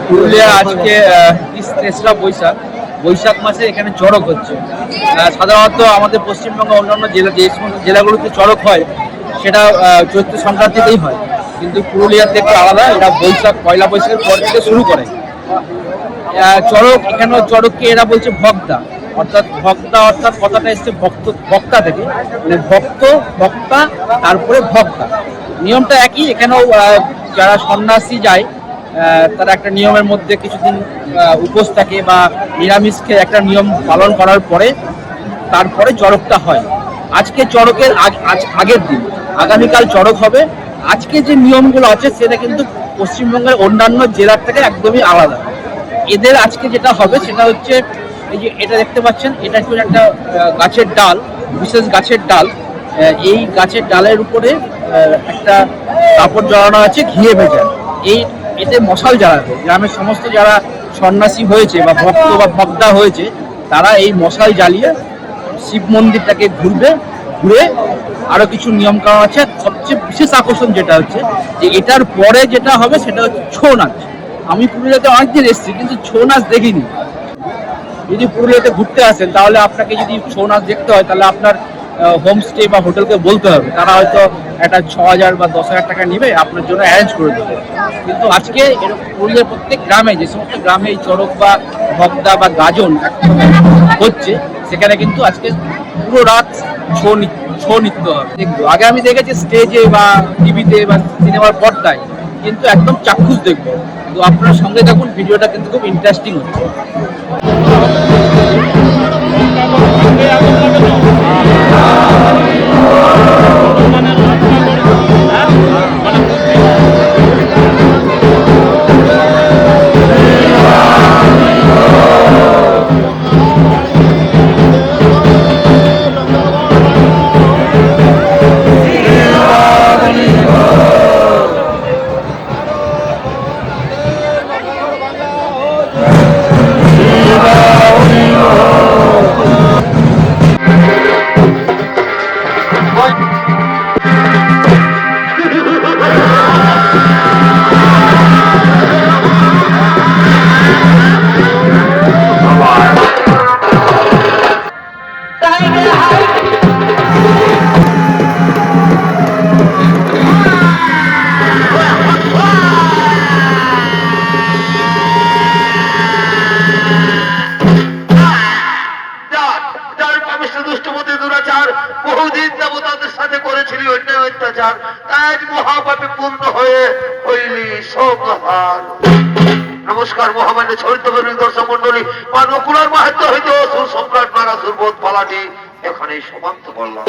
পুরুলিয়া আজকে ৩রা বৈশাখ মাসে এখানে চড়ক হচ্ছে। সাধারণত আমাদের পশ্চিমবঙ্গে অন্যান্য যে সমস্ত জেলাগুলোতে চড়ক হয় সেটা চৈত্র সংক্রান্তিতেই হয়, কিন্তু পুরুলিয়াতে একটু আলাদা। এটা পয়লা বৈশাখের পর থেকে শুরু করে চড়ক। এখানে চড়ককে এরা বলছে ভক্তা, অর্থাৎ কথাটা এসছে বক্তা থেকে, মানে বক্তা তারপরে ভক্তা। নিয়মটা একই। এখানেও যারা সন্ন্যাসী যায় তারা একটা নিয়মের মধ্যে কিছুদিন উপোস থাকে বা নিরামিষ খেয়ে একটা নিয়ম পালন করার পরে তারপরে চড়কটা হয়। আজকে চড়কের আগের দিন, আগামীকাল চড়ক হবে। আজকে যে নিয়মগুলো আছে সেটা কিন্তু পশ্চিমবঙ্গের অন্যান্য জেলার থেকে একদমই আলাদা। এদের আজকে যেটা হবে সেটা হচ্ছে, এই যে এটা দেখতে পাচ্ছেন, এটা হচ্ছে একটা গাছের ডাল, বিশেষ গাছের ডাল। এই গাছের ডালের উপরে একটা কাপড় জড়ানো আছে ঘিয়ে ভেজা। এতে মশাল জ্বালাবে। গ্রামের সমস্ত যারা সন্ন্যাসী হয়েছে বা ভক্ত বা ভক্তা হয়েছে তারা এই মশাল জ্বালিয়ে শিব মন্দিরটাকে ঘুরে আরো কিছু নিয়ম কানুন আছে। সবচেয়ে বিশেষ আকর্ষণ যেটা হচ্ছে যে এটার পরে যেটা হবে সেটা হচ্ছে ছৌ নাচ। আমি পুরুলিয়াতে অনেকদিন এসেছি কিন্তু ছৌ নাচ দেখিনি। যদি পুরুলিয়াতে ঘুরতে আসেন তাহলে আপনাকে যদি ছৌ নাচ দেখতে হয় তাহলে আপনার হোমস্টে বা হোটেলকে বলতে হবে, তারা হয়তো একটা 6,000 বা 10,000 টাকা নিবে, আপনার জন্য অ্যারেঞ্জ করে দেবে। কিন্তু আজকে এরকম পুরুলিয়ার প্রত্যেক গ্রামে, যে সমস্ত গ্রামে এই চড়ক বা ভক্তা বা গাজন হচ্ছে, সেখানে কিন্তু আজকে পুরো রাত ছৌ নৃত্য হবে। দেখবো আগে আমি দেখেছি স্টেজে বা টিভিতে বা সিনেমার পর্দায়, কিন্তু একদম চাক্ষুষ দেখবো। তো আপনার সঙ্গে দেখুন, ভিডিওটা কিন্তু খুব ইন্টারেস্টিং হচ্ছে। বহুদিন দেবতাদের সাথে করেছিলি অত্যাচার, আজ মহাপাপে পূর্ণ হয়ে হইলি সংহার। নমস্কার মহামান্য চরিত্রবর্ণী দর্শক মন্ডলী, মা নকুলার মাহাত্ম্য হইতে অসুর সম্রাট নাগাসুর বোধ পালাটি এখানে সমাপ্ত করলাম।